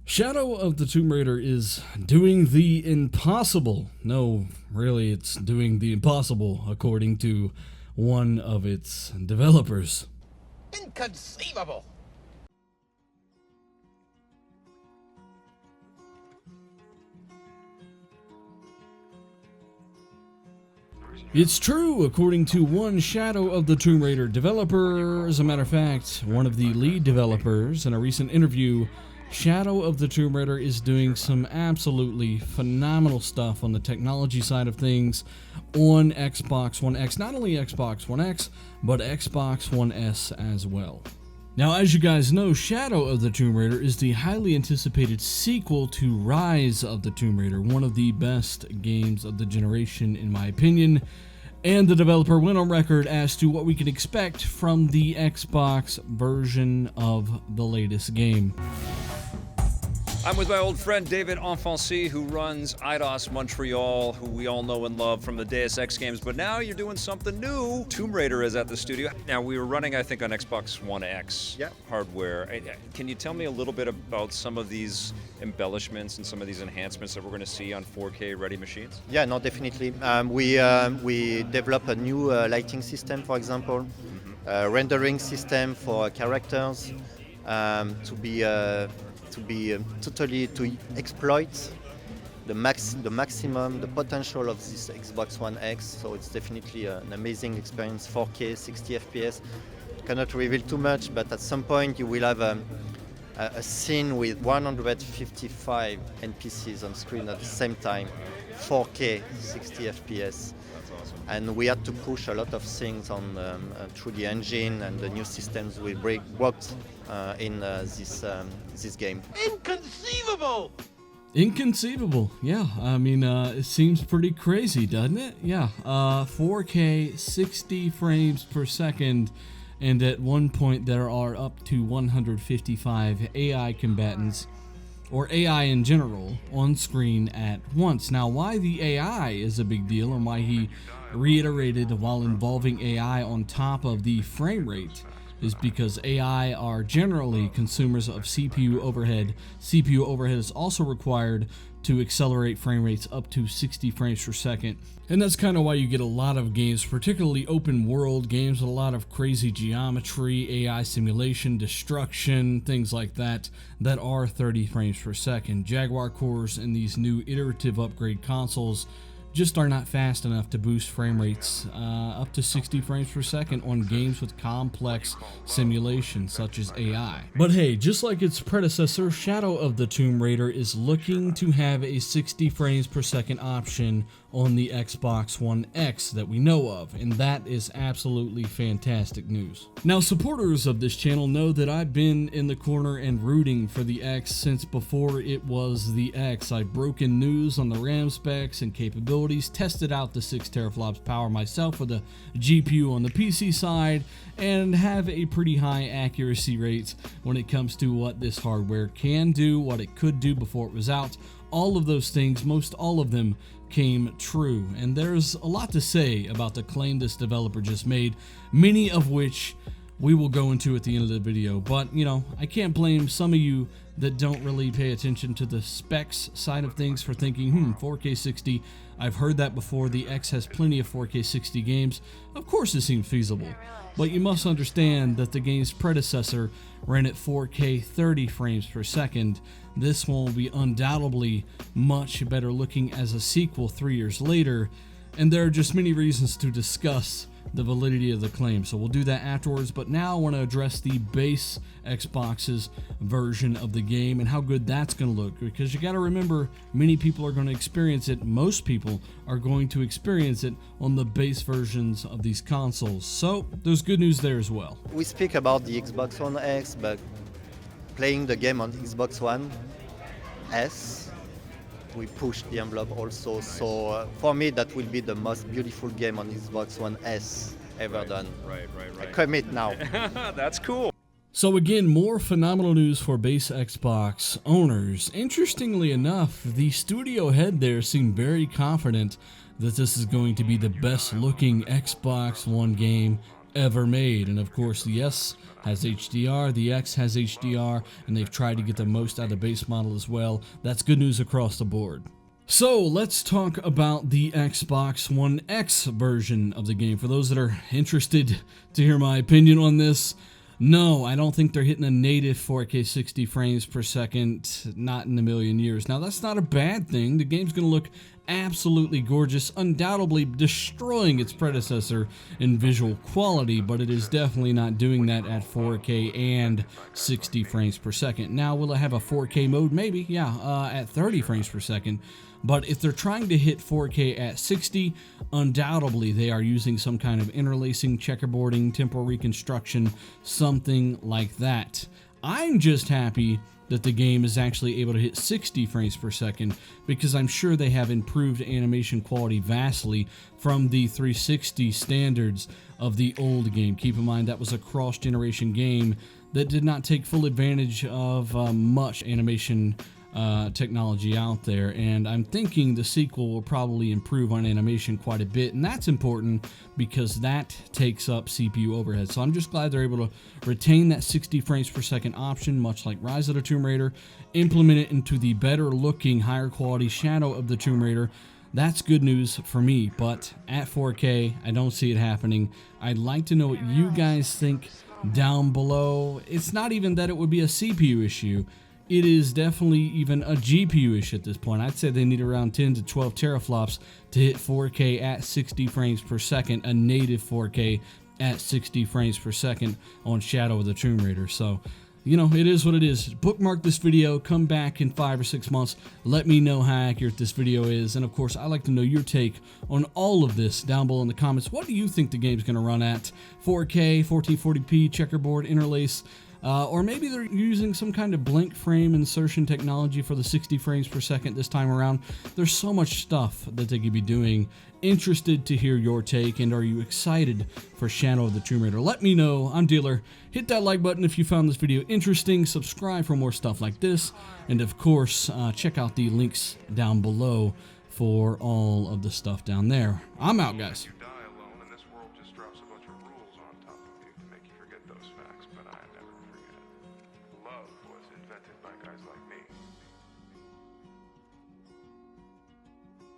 Shadow of the Tomb Raider is doing the impossible. No, really, it's doing the impossible, according to one of its developers. Inconceivable! It's true, according to one Shadow of the Tomb Raider developer. As a matter of fact, one of the lead developers in a recent interview, Shadow of the Tomb Raider is doing some absolutely phenomenal stuff on the technology side of things on Xbox One X. Not only Xbox One X, but Xbox One S as well. Now, as you guys know, Shadow of the Tomb Raider is the highly anticipated sequel to Rise of the Tomb Raider, one of the best games of the generation in my opinion, and the developer went on record as to what we can expect from the Xbox version of the latest game. I'm with my old friend David Enfancy, who runs Eidos Montreal, who we all know and love from the Deus Ex games, but now you're doing something new. Tomb Raider is at the studio. Now, we were running, I think, on Xbox One X hardware. Can you tell me a little bit about some of these embellishments and some of these enhancements that we're going to see on 4K ready machines? Yeah, no, definitely. We developed a new lighting system, for example, rendering system for characters to exploit the maximum, the potential of this Xbox One X. So it's definitely an amazing experience. 4K, 60 FPS. Cannot reveal too much, but at some point you will have a scene with 155 NPCs on screen at the same time. 4K, 60 FPS. That's awesome. And we had to push a lot of things on through the engine and the new systems we worked in this game. Inconceivable! Inconceivable, yeah. I mean, it seems pretty crazy, doesn't it? Yeah, 4K, 60 frames per second, and at one point there are up to 155 AI combatants, or AI in general, on screen at once. Now, why the AI is a big deal, and why he reiterated while involving AI on top of the frame rate, is because AI are generally consumers of CPU overhead. CPU overhead is also required to accelerate frame rates up to 60 frames per second. And that's kind of why you get a lot of games, particularly open world games with a lot of crazy geometry, AI simulation, destruction, things like that, that are 30 frames per second. Jaguar cores in these new iterative upgrade consoles just are not fast enough to boost frame rates up to 60 frames per second on games with complex simulation such as AI. But hey, just like its predecessor, Shadow of the Tomb Raider is looking to have a 60 frames per second option on the Xbox One X that we know of, and that is absolutely fantastic news. Now, supporters of this channel know that I've been in the corner and rooting for the X since before it was the X. I've broken news on the RAM specs and capabilities, tested out the 6 teraflops power myself with a GPU on the PC side, and have a pretty high accuracy rate when it comes to what this hardware can do, what it could do before it was out. All of those things, most all of them, came true, and there's a lot to say about the claim this developer just made, many of which we will go into at the end of the video. But you know, I can't blame some of you that don't really pay attention to the specs side of things for thinking, 4K 60, I've heard that before, the X has plenty of 4K 60 games, of course it seems feasible. But you must understand that the game's predecessor ran at 4K 30 frames per second. This one will be undoubtedly much better looking as a sequel 3 years later, and there are just many reasons to discuss the validity of the claim, so we'll do that afterwards. But now I want to address the base Xbox's version of the game and how good that's going to look, because you got to remember, many people are going to experience it, most people are going to experience it on the base versions of these consoles, so there's good news there as well. We speak about the Xbox One X, but playing the game on Xbox One S, we push the envelope also. So for me, that will be the most beautiful game on Xbox One S ever done. Right. I commit now. That's cool. So again, more phenomenal news for base Xbox owners. Interestingly enough, the studio head there seemed very confident that this is going to be the best looking Xbox One game ever made. And of course, the S has HDR, the X has HDR, and they've tried to get the most out of the base model as well. That's good news across the board. So let's talk about the Xbox One X version of the game. For those that are interested to hear my opinion on this, no, I don't think they're hitting a native 4K 60 frames per second, not in a million years. Now, that's not a bad thing. The game's going to look absolutely gorgeous, undoubtedly destroying its predecessor in visual quality, but it is definitely not doing that at 4K and 60 frames per second. Now, will it have a 4K mode? Maybe, yeah, at 30 frames per second. But if they're trying to hit 4K at 60, undoubtedly they are using some kind of interlacing, checkerboarding, temporal reconstruction, something like that. I'm just happy that the game is actually able to hit 60 frames per second, because I'm sure they have improved animation quality vastly from the 360 standards of the old game. Keep in mind that was a cross-generation game that did not take full advantage of much animation technology out there, and I'm thinking the sequel will probably improve on animation quite a bit, and that's important because that takes up CPU overhead. So I'm just glad they're able to retain that 60 frames per second option, much like Rise of the Tomb Raider, implement it into the better looking, higher quality Shadow of the Tomb Raider. That's good news for me, but at 4K, I don't see it happening. I'd like to know what you guys think down below. It's not even that it would be a CPU issue. It is definitely even a GPU issue at this point. I'd say they need around 10 to 12 teraflops to hit 4K at 60 frames per second, a native 4K at 60 frames per second on Shadow of the Tomb Raider. So, you know, it is what it is. Bookmark this video, come back in 5 or 6 months, let me know how accurate this video is, and of course, I'd like to know your take on all of this down below in the comments. What do you think the game's going to run at? 4K, 1440p, checkerboard, interlace, or maybe they're using some kind of blank frame insertion technology for the 60 frames per second this time around. There's so much stuff that they could be doing. Interested to hear your take, and are you excited for Shadow of the Tomb Raider? Let me know. I'm Dealer. Hit that like button if you found this video interesting. Subscribe for more stuff like this. And of course, check out the links down below for all of the stuff down there. I'm out, guys. You die alone, and this world just drops a bunch of rules on top of you to make you forget those facts, but I never forget. Love was invented by guys like me.